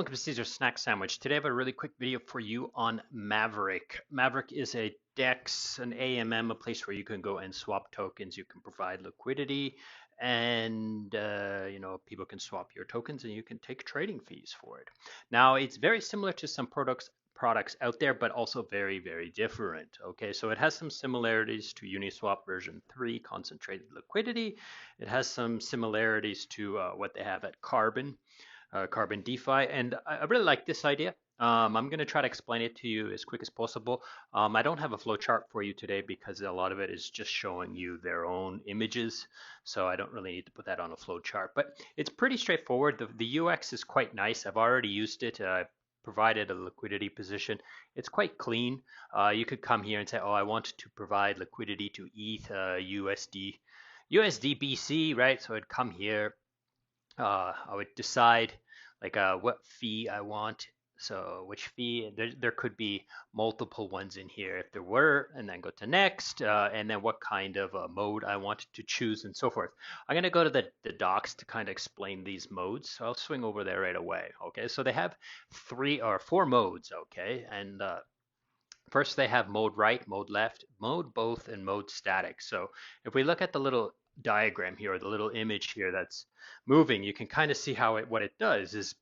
welcome to Caesar Snack Sandwich. Today I have a really quick video for you on Maverick. Maverick is a DEX, an AMM, a place where you can go and swap tokens. You can provide liquidity, and people can swap your tokens, and you can take trading fees for it. Now it's very similar to some products out there, but also very, very different. Okay, so it has some similarities to Uniswap version 3, concentrated liquidity. It has some similarities to what they have at Carbon DeFi, and I really like this idea. I'm going to try to explain it to you as quick as possible. I don't have a flow chart for you today because a lot of it is just showing you their own images, so I don't really need to put that on a flow chart. But it's pretty straightforward. The UX is quite nice. I've already used it. I've provided a liquidity position. It's quite clean. You could come here and say, oh, I want to provide liquidity to ETH, USDBC, right? So I'd come here. I would decide like what fee I want. So which fee, there could be multiple ones in here if there were, and then go to next, and then what kind of mode I want to choose and so forth. I'm going to go to the docs to kind of explain these modes. So I'll swing over there right away. Okay, so they have 3 or 4 modes. Okay, and first they have mode right, mode left, mode both, and mode static. So if we look at the little diagram here, or the little image here that's moving, you can kind of see how what it does is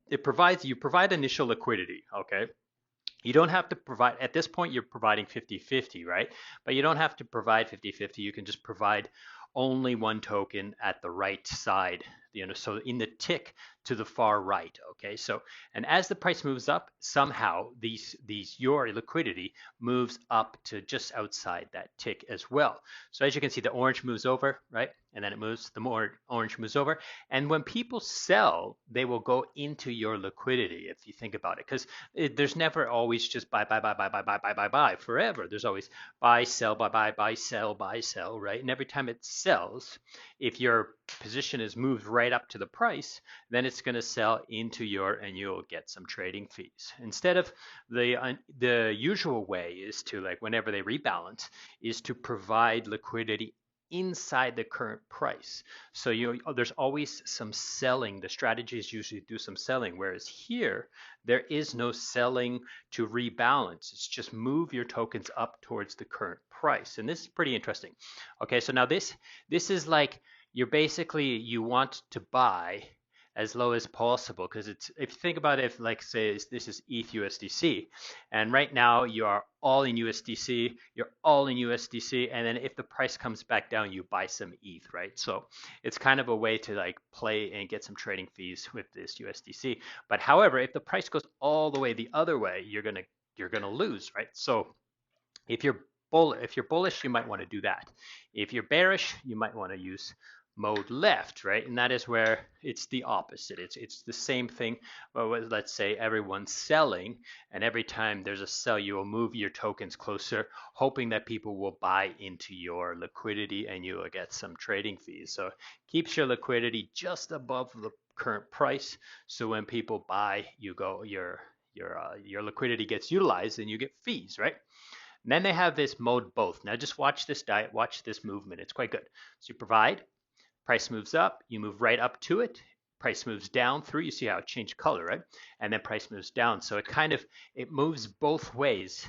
you provide initial liquidity. Okay, you don't have to provide, at this point you're providing 50-50, right? But you don't have to provide 50-50. You can just provide only one token at the right side, so in the tick to the far right. Okay, so and as the price moves up, somehow your liquidity moves up to just outside that tick as well. So as you can see, the orange moves over, right? And then it moves, the more orange moves over. And when people sell, they will go into your liquidity, if you think about it, because there's never always just buy forever. There's always buy, sell, buy, sell, right? And every time it sells, if your position is moved right up to the price, then it's going to sell into and you'll get some trading fees. Instead of the usual way is to, like, whenever they rebalance, is to provide liquidity inside the current price. So there's always some selling. The strategies usually do some selling, whereas here there is no selling to rebalance. It's just move your tokens up towards the current price. And this is pretty interesting. Okay, so now this is like you want to buy as low as possible, because it's, if you think about it, if, like, say this is ETH USDC, and right now you are all in USDC, and then if the price comes back down, you buy some ETH, right? So it's kind of a way to like play and get some trading fees with this USDC. But however, if the price goes all the way the other way, you're gonna lose, right? So if you're bullish, you might want to do that. If you're bearish, you might want to use mode left, right? And that is where it's the opposite. It's the same thing. Well, let's say everyone's selling, and every time there's a sell, you will move your tokens closer, hoping that people will buy into your liquidity and you will get some trading fees. So keeps your liquidity just above the current price. So when people buy, your liquidity gets utilized and you get fees, right? And then they have this mode both. Now just watch this movement. It's quite good. So you provide, price moves up, you move right up to it, price moves down through, you see how it changed color, right? And then price moves down. So it moves both ways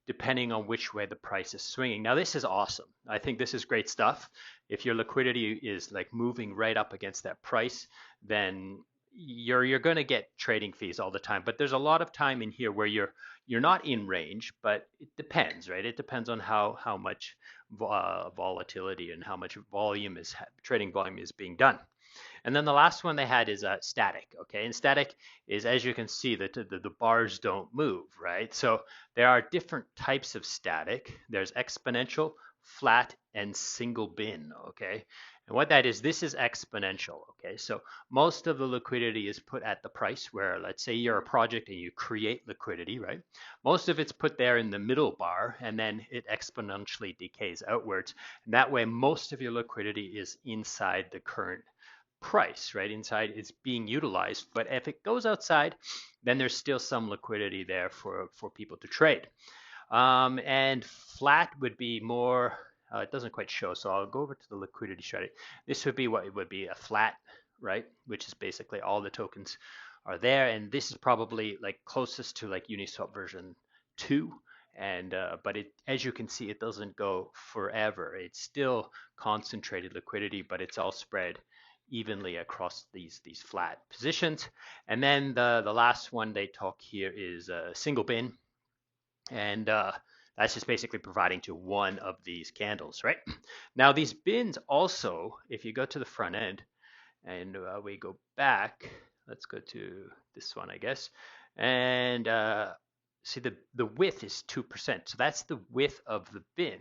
depending on which way the price is swinging. Now this is awesome. I think this is great stuff. If your liquidity is like moving right up against that price, then you're going to get trading fees all the time. But there's a lot of time in here where you're not in range, but it depends, right? It depends on how much volatility and how much trading volume is being done. And then the last one they had is static. Okay, and static is, as you can see, that the bars don't move, right? So there are different types of static. There's exponential, flat, and single bin. Okay, and what that is, this is exponential. Okay, so most of the liquidity is put at the price where, let's say you're a project and you create liquidity, right? Most of it's put there in the middle bar, and then it exponentially decays outwards. And that way, most of your liquidity is inside the current price, right? Inside, it's being utilized. But if it goes outside, then there's still some liquidity there for people to trade. And flat would be more, it doesn't quite show, so I'll go over to the liquidity strategy. This would be what it would be, a flat, right? Which is basically all the tokens are there, and this is probably like closest to like Uniswap version 2. And but it, as you can see, it doesn't go forever. It's still concentrated liquidity, but it's all spread evenly across these flat positions. And then the last one they talk here is a single bin, and that's just basically providing to one of these candles, right? Now these bins also, if you go to the front end and we go back, let's go to this one, I guess, and see the width is 2%, so that's the width of the bin.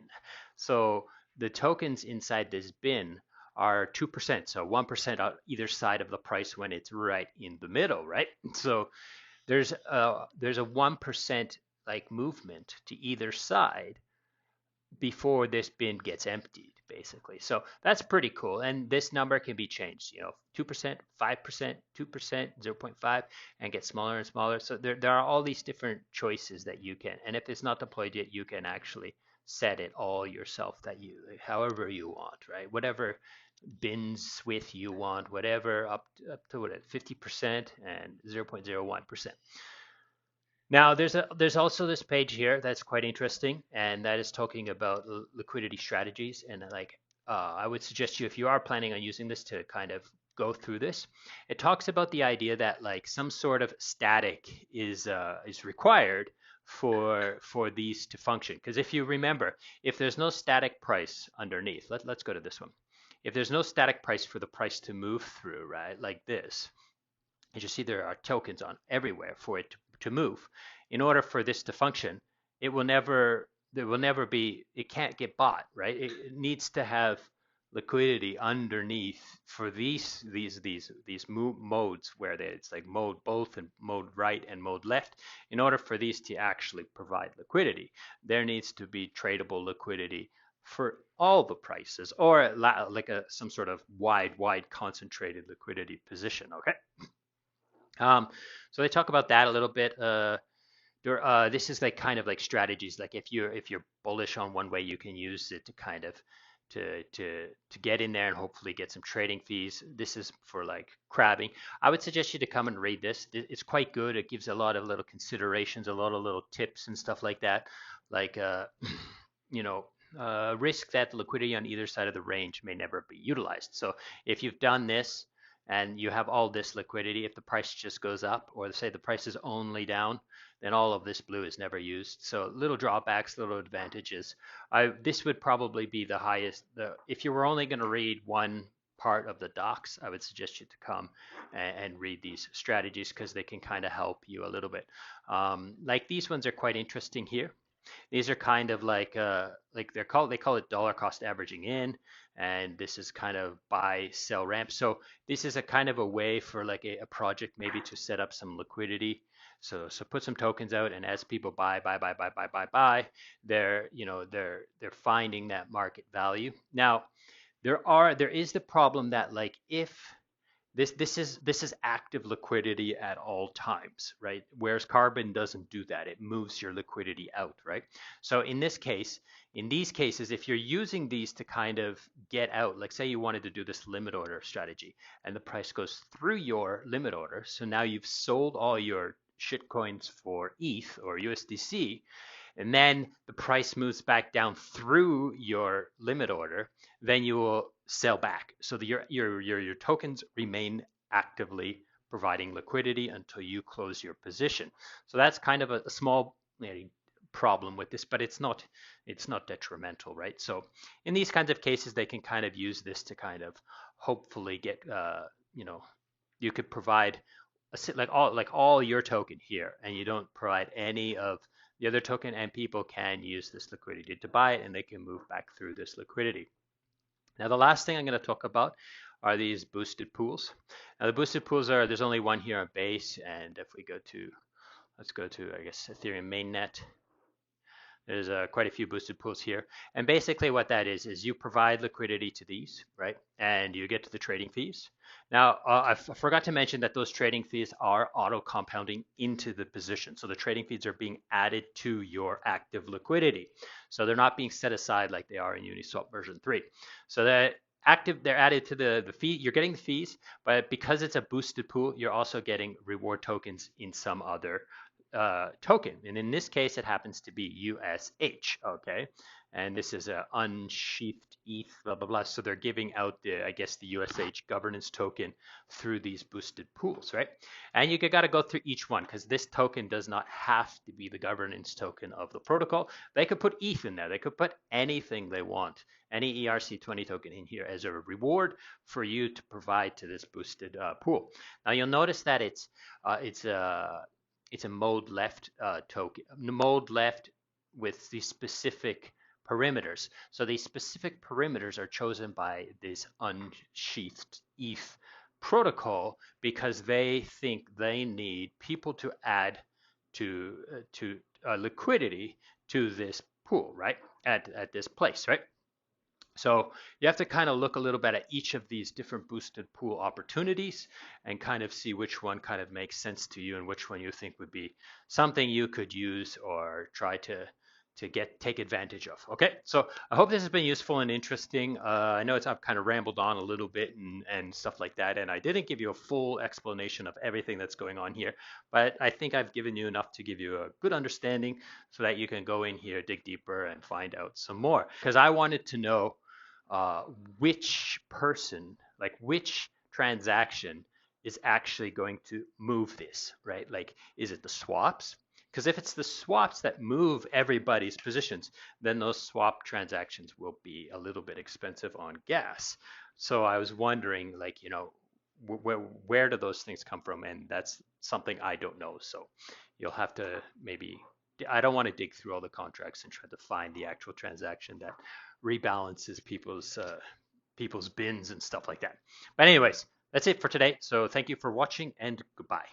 So the tokens inside this bin are 2%, so 1% on either side of the price when it's right in the middle, right? So there's a 1% like movement to either side before this bin gets emptied, basically. So that's pretty cool. And this number can be changed, 2%, 5%, 2%, 0.5, and get smaller and smaller. So there are all these different choices that you can. And if it's not deployed yet, you can actually set it all yourself, that you, however you want, right? Whatever bins width you want, whatever, up to what, 50% and 0.01%. Now, there's also this page here that's quite interesting, and that is talking about liquidity strategies. And like, I would suggest you, if you are planning on using this, to kind of go through this. It talks about the idea that like some sort of static is required for these to function. Because if you remember, if there's no static price underneath, let's go to this one. If there's no static price for the price to move through, right, like this, as you see, there are tokens on everywhere for it to move. In order for this to function, it will never, it can't get bought, right? It needs to have liquidity underneath for these modes where it's like mode both and mode right and mode left. In order for these to actually provide liquidity, there needs to be tradable liquidity for all the prices, or like some sort of wide concentrated liquidity position. Okay. So they talk about that a little bit. This is like kind of like strategies. Like if you're bullish on one way, you can use it to kind of to get in there and hopefully get some trading fees. This is for like crabbing. I would suggest you to come and read this. It's quite good. It gives a lot of little considerations, a lot of little tips and stuff like that. Like risk that the liquidity on either side of the range may never be utilized. So if you've done this and you have all this liquidity, if the price just goes up, or say the price is only down, then all of this blue is never used. So little drawbacks, little advantages. This would probably be the highest. If you were only going to read one part of the docs, I would suggest you to come and read these strategies, because they can kind of help you a little bit. Like these ones are quite interesting here. These are kind of like they call it dollar cost averaging in, and this is kind of buy sell ramp. So this is a kind of a way for like a project maybe to set up some liquidity. So put some tokens out, and as people buy, they're finding that market value. Now there is the problem that like if this is active liquidity at all times, right? Whereas Carbon doesn't do that. It moves your liquidity out, right? So in these cases, if you're using these to kind of get out, like say you wanted to do this limit order strategy and the price goes through your limit order, so now you've sold all your shitcoins for ETH or USDC, and then the price moves back down through your limit order, then you will sell back. So your tokens remain actively providing liquidity until you close your position. So that's kind of a small problem with this, but it's not detrimental, right? So in these kinds of cases, they can kind of use this to kind of hopefully get you could provide like all your token here, and you don't provide any of the other token, and people can use this liquidity to buy it, and they can move back through this liquidity. Now, the last thing I'm going to talk about are these boosted pools. Now, the boosted pools there's only one here on base, and if we let's go to, I guess, Ethereum mainnet. There's quite a few boosted pools here. And basically what that is you provide liquidity to these, right? And you get to the trading fees. Now, I forgot to mention that those trading fees are auto compounding into the position. So the trading fees are being added to your active liquidity. So they're not being set aside like they are in Uniswap version 3. So that active, they're added to the fee. You're getting the fees, but because it's a boosted pool, you're also getting reward tokens in some other token. And in this case, it happens to be USH. Okay. And this is a unsheathed ETH, blah, blah, blah. So they're giving out the, I guess, the USH governance token through these boosted pools, right? And you got to go through each one because this token does not have to be the governance token of the protocol. They could put ETH in there. They could put anything they want, any ERC20 token in here as a reward for you to provide to this boosted pool. Now you'll notice that it's a mode left token, mode left with the specific perimeters. So these specific perimeters are chosen by this unsheathed ETH protocol because they think they need people to add to liquidity to this pool, right? At this place, right? So you have to kind of look a little bit at each of these different boosted pool opportunities and kind of see which one kind of makes sense to you and which one you think would be something you could use or try to take advantage of. Okay, so I hope this has been useful and interesting. I know I've kind of rambled on a little bit and stuff like that, and I didn't give you a full explanation of everything that's going on here, but I think I've given you enough to give you a good understanding so that you can go in here, dig deeper, and find out some more. Because I wanted to know which person, like which transaction is actually going to move this, right? Like, is it the swaps? Because if it's the swaps that move everybody's positions, then those swap transactions will be a little bit expensive on gas. So I was wondering, like, where do those things come from? And that's something I don't know. So you'll have to maybe, I don't want to dig through all the contracts and try to find the actual transaction that rebalances people's bins and stuff like that. But anyways, that's it for today. So thank you for watching and goodbye.